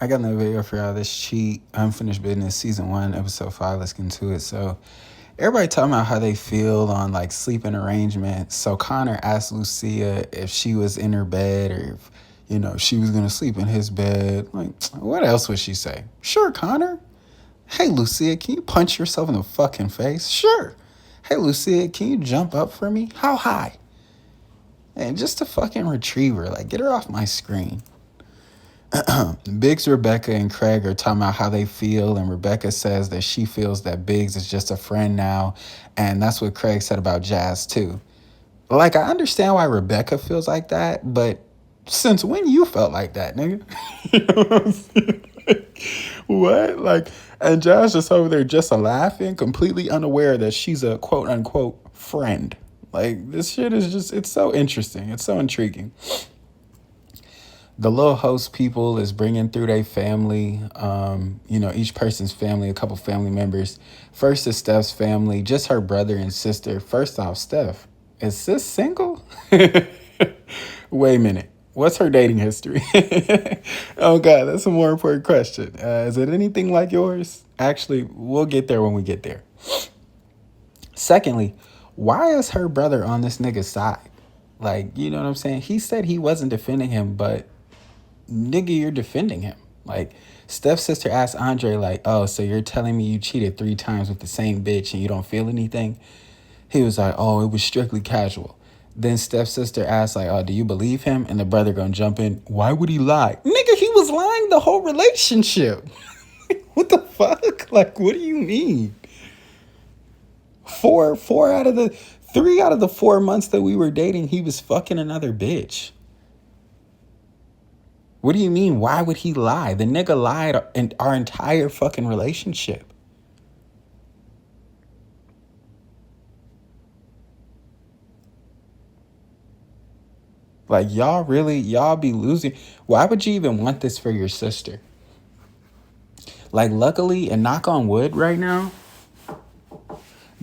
I got another video for y'all. This Cheat Unfinished Business Season 1, Episode 5. Let's get into it. So, everybody talking about how they feel on, like, sleeping arrangements. So, Connor asked Lucia if she was in her bed or if, she was going to sleep in his bed. Like, what else would she say? Sure, Connor. Hey, Lucia, can you punch yourself in the fucking face? Sure. Hey, Lucia, can you jump up for me? How high? And just a fucking retriever. Like, get her off my screen. Biggs, Rebecca, and Craig are talking about how they feel, and Rebecca says that she feels that Biggs is just a friend now, and that's what Craig said about Jazz, too. Like, I understand why Rebecca feels like that, but since when you felt like that, nigga? You know what I'm saying? What? Like, and Jazz just over there just laughing, completely unaware that she's a quote-unquote friend. Like, this shit is just, it's so interesting. It's so intriguing. The little host people is bringing through their family, each person's family, a couple family members. First is Steph's family, just her brother and sister. First off, Steph, is sis single? Wait a minute. What's her dating history? Oh, God, that's a more important question. Is it anything like yours? Actually, we'll get there when we get there. Secondly, why is her brother on this nigga's side? Like, you know what I'm saying? He said he wasn't defending him, but nigga, you're defending him. Like, Steph's sister asked Andre, like, oh, so you're telling me you cheated 3 times with the same bitch and you don't feel anything? He was like, oh, it was strictly casual. Then Steph's sister asked, like, oh, do you believe him? And the brother gonna jump in, why would he lie? Nigga, he was lying the whole relationship. What the fuck? Like, what do you mean? 3 out of the 4 months that we were dating, he was fucking another bitch. What do you mean? Why would he lie? The nigga lied in our entire fucking relationship. Like, y'all be losing. Why would you even want this for your sister? Like, luckily, and knock on wood right now,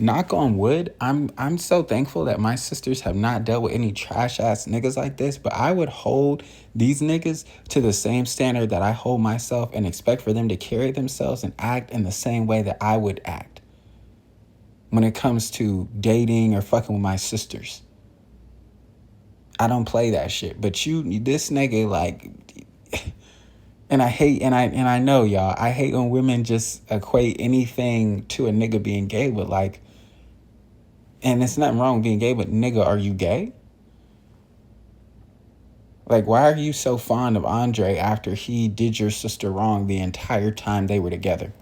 I'm so thankful that my sisters have not dealt with any trash ass niggas like this, but I would hold these niggas to the same standard that I hold myself and expect for them to carry themselves and act in the same way that I would act when it comes to dating or fucking with my sisters. I don't play that shit. But this nigga, like, and I know, y'all, I hate when women just equate anything to a nigga being gay, but like, and it's nothing wrong with being gay, but nigga, are you gay? Like, why are you so fond of Andre after he did your sister wrong the entire time they were together?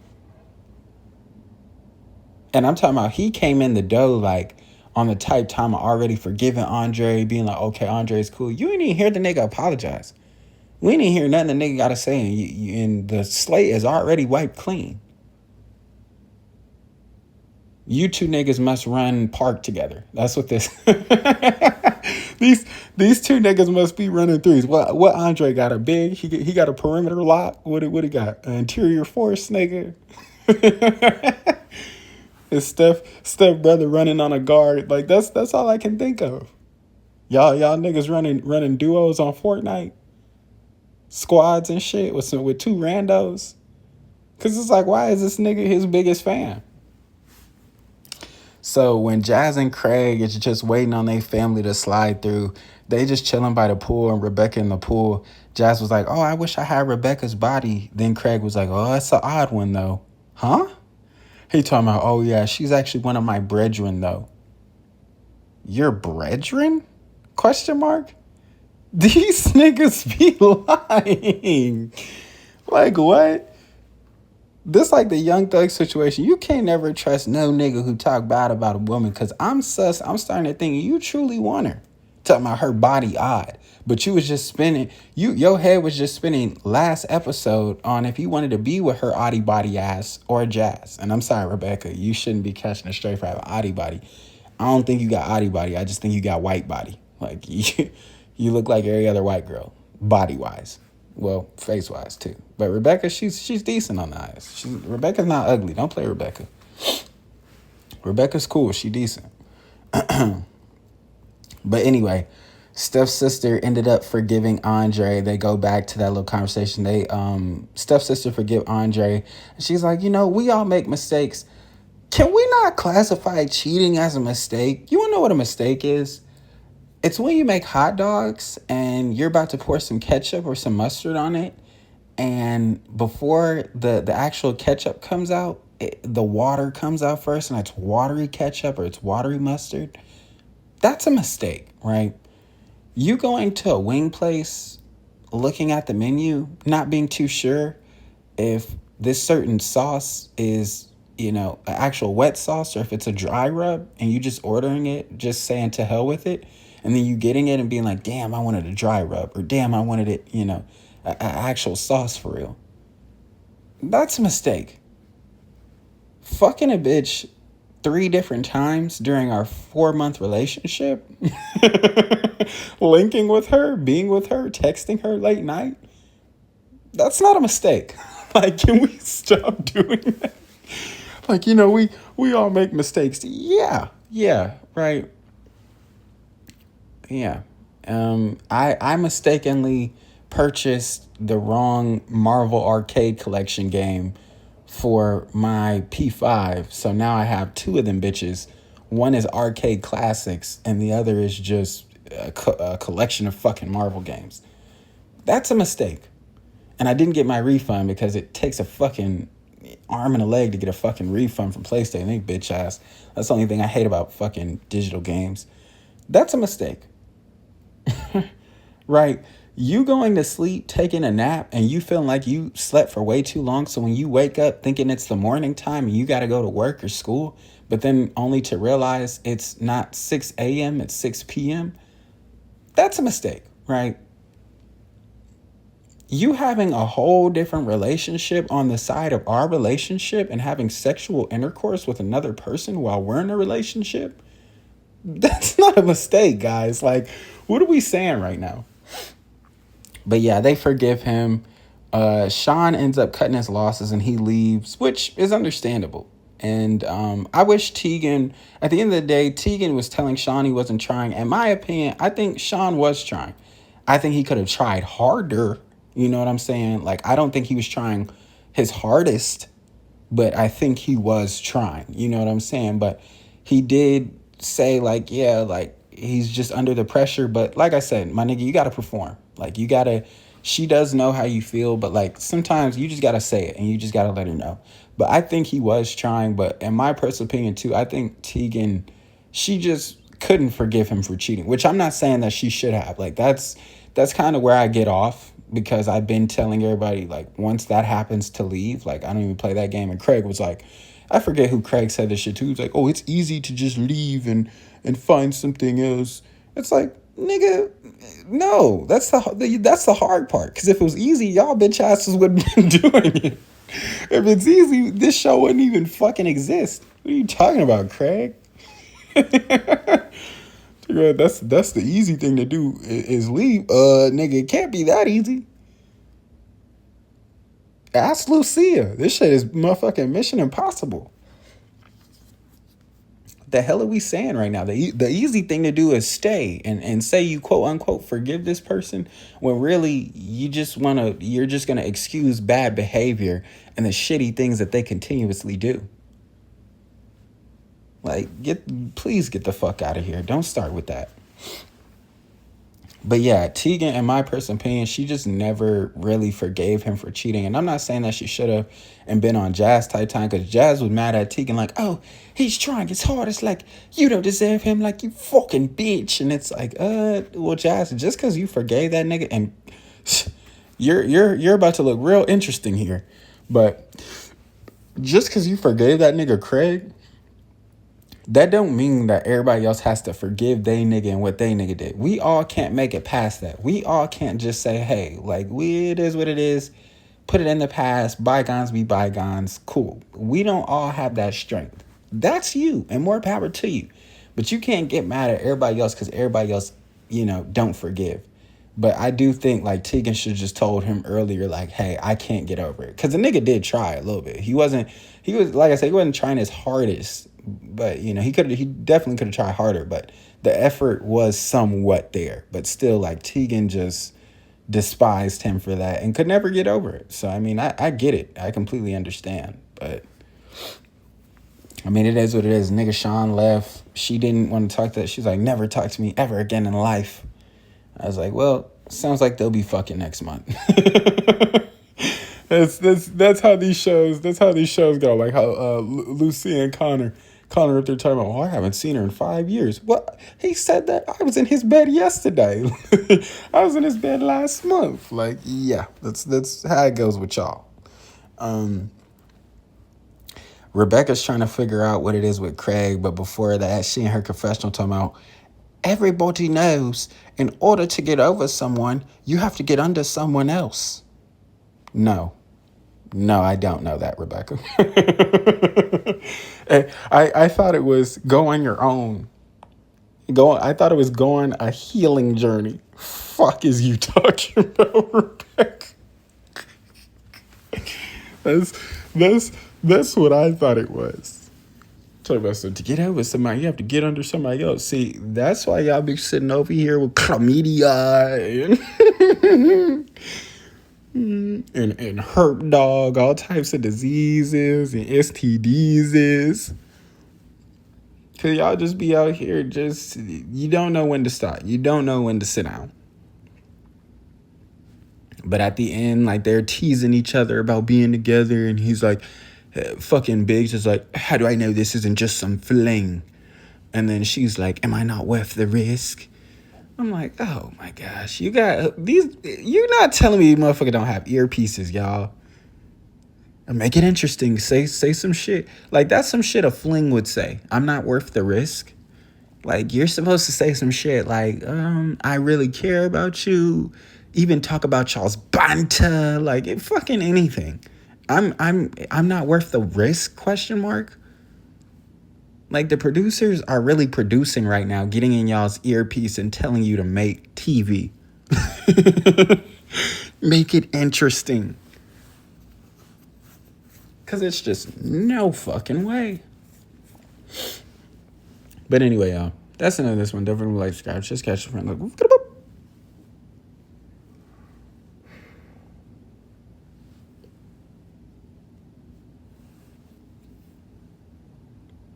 And I'm talking about he came in the dough, like, on the type time of already forgiving Andre, being like, okay, Andre's cool. You ain't even hear the nigga apologize. We ain't even hear nothing the nigga got to say, and the slate is already wiped clean. You two niggas must run park together. That's what this... These two niggas must be running threes. What Andre got? A big? He got a perimeter lock? What he got? An interior force, nigga? Is Steph brother running on a guard? Like, that's all I can think of. Y'all niggas running duos on Fortnite, squads and shit with 2 randos. Cause it's like, why is this nigga his biggest fan? So when Jazz and Craig is just waiting on their family to slide through, they just chilling by the pool and Rebecca in the pool. Jazz was like, oh, I wish I had Rebecca's body. Then Craig was like, oh, that's an odd one though. Huh? He talking about, oh yeah, she's actually one of my brethren though. Your brethren? Question mark? These niggas be lying. Like, what? This like the Young Thug situation. You can't never trust no nigga who talk bad about a woman, because I'm starting to think you truly want her. Talking about her body odd. But you was just spinning, your head was just spinning last episode on if you wanted to be with her oddie body ass or Jazz. And I'm sorry, Rebecca, you shouldn't be catching a straight for having oddie body. I don't think you got oddie body. I just think you got white body. Like, you look like every other white girl, body-wise. Well, face-wise, too. But Rebecca, she's decent on the eyes. Rebecca's not ugly. Don't play Rebecca. Rebecca's cool. She decent. But anyway, Steph's sister ended up forgiving Andre. They go back to that little conversation. Steph's sister forgive Andre. She's like, we all make mistakes. Can we not classify cheating as a mistake? You wanna know what a mistake is? It's when you make hot dogs and you're about to pour some ketchup or some mustard on it, and before the actual ketchup comes out, the water comes out first, and it's watery ketchup or it's watery mustard. That's a mistake, right? You going to a wing place, looking at the menu, not being too sure if this certain sauce is, an actual wet sauce or if it's a dry rub, and you just ordering it, just saying to hell with it, and then you getting it and being like, damn, I wanted a dry rub, or damn, I wanted it, a actual sauce for real. That's a mistake. Fucking a bitch 3 different times during our 4-month relationship, linking with her, being with her, texting her late night. That's not a mistake. Like, can we stop doing that? Like, we all make mistakes. Yeah, right. Yeah. I mistakenly purchased the wrong Marvel Arcade Collection game for my P5. So now I have 2 of them bitches. One is arcade classics and the other is just a collection of fucking Marvel games. That's a mistake. And I didn't get my refund because it takes a fucking arm and a leg to get a fucking refund from PlayStation. They bitch ass. That's the only thing I hate about fucking digital games. That's a mistake. Right? You going to sleep, taking a nap, and you feeling like you slept for way too long. So when you wake up thinking it's the morning time and you got to go to work or school, but then only to realize it's not 6 a.m., it's 6 p.m., that's a mistake, right? You having a whole different relationship on the side of our relationship and having sexual intercourse with another person while we're in a relationship, that's not a mistake, guys. Like, what are we saying right now? But yeah, they forgive him. Sean ends up cutting his losses and he leaves, which is understandable. And I wish Tegan, at the end of the day, Tegan was telling Sean he wasn't trying. In my opinion, I think Sean was trying. I think he could have tried harder. You know what I'm saying? Like, I don't think he was trying his hardest, but I think he was trying. You know what I'm saying? But he did say, like, yeah, like, he's just under the pressure. But like I said, my nigga, you got to perform. Like, she does know how you feel, but like sometimes you just got to say it and you just got to let her know. But I think he was trying. But in my personal opinion too, I think Tegan, she just couldn't forgive him for cheating, which I'm not saying that she should have. Like, that's kind of where I get off, because I've been telling everybody, like, once that happens, to leave. Like, I don't even play that game. And Craig was like, I forget who Craig said this shit to. He was like, oh, it's easy to just leave and find something else. It's like, nigga, no, that's the hard part. Because if it was easy, y'all bitch asses wouldn't be doing it. If it's easy, this show wouldn't even fucking exist. What are you talking about, Craig? That's the easy thing to do is leave. Nigga, it can't be that easy. Ask Lucia. This shit is motherfucking Mission Impossible. The hell are we saying right now? The easy thing to do is stay and say you quote unquote forgive this person, when really you're just gonna excuse bad behavior and the shitty things that they continuously do. Like, please get the fuck out of here. Don't start with that. But yeah, Tegan, in my personal opinion, she just never really forgave him for cheating. And I'm not saying that she should have and been on Jazz type time, because Jazz was mad at Tegan like, oh, he's trying his hardest. Like, you don't deserve him. Like, you fucking bitch. And it's like, well, Jazz, just because you forgave that nigga, and you're about to look real interesting here. But just because you forgave that nigga Craig, that don't mean that everybody else has to forgive they nigga and what they nigga did. We all can't make it past that. We all can't just say, hey, like, it is what it is. Put it in the past. Bygones be bygones. Cool. We don't all have that strength. That's you, and more power to you. But you can't get mad at everybody else because everybody else, don't forgive. But I do think, like, Tegan should have just told him earlier, like, hey, I can't get over it. Because the nigga did try a little bit. He was, like I said, he wasn't trying his hardest. But he definitely could have tried harder, but the effort was somewhat there. But still, like, Tegan just despised him for that and could never get over it. So I mean, I get it. I completely understand. But I mean, it is what it is. Nigga Sean left. She didn't want to talk to that. She's like, never talk to me ever again in life. I was like, well, sounds like they'll be fucking next month. That's how these shows go. Like how Lucy and Connor up there talking about, oh, I haven't seen her in 5 years. What? He said that I was in his bed yesterday. I was in his bed last month. Like, yeah, that's how it goes with y'all. Rebecca's trying to figure out what it is with Craig, but before that, she and her confessional talking about, everybody knows in order to get over someone, you have to get under someone else. No, I don't know that, Rebecca. I thought it was go on your own. I thought it was go on a healing journey. Fuck is you talking about, Rebecca? That's what I thought it was. Talking about, so to get over somebody, you have to get under somebody else. See, that's why y'all be sitting over here with chlamydia and herp dog, all types of diseases and STDs. Because y'all just be out here you don't know when to stop. You don't know when to sit down. But at the end, like, they're teasing each other about being together, and he's like, fucking Biggs is like, how do I know this isn't just some fling? And then she's like, am I not worth the risk? I'm like, oh my gosh, you got these. You're not telling me you motherfucker don't have earpieces, y'all. Make it interesting. Say some shit. Like, that's some shit a fling would say. I'm not worth the risk. Like, you're supposed to say some shit like, I really care about you. Even talk about y'all's banter. Like, fucking anything. I'm not worth the risk, question mark. Like, the producers are really producing right now, getting in y'all's earpiece and telling you to make TV. Make it interesting. Because it's just no fucking way. But anyway, y'all, that's the end of this one. Don't forget to like, subscribe, just catch a friend. Like,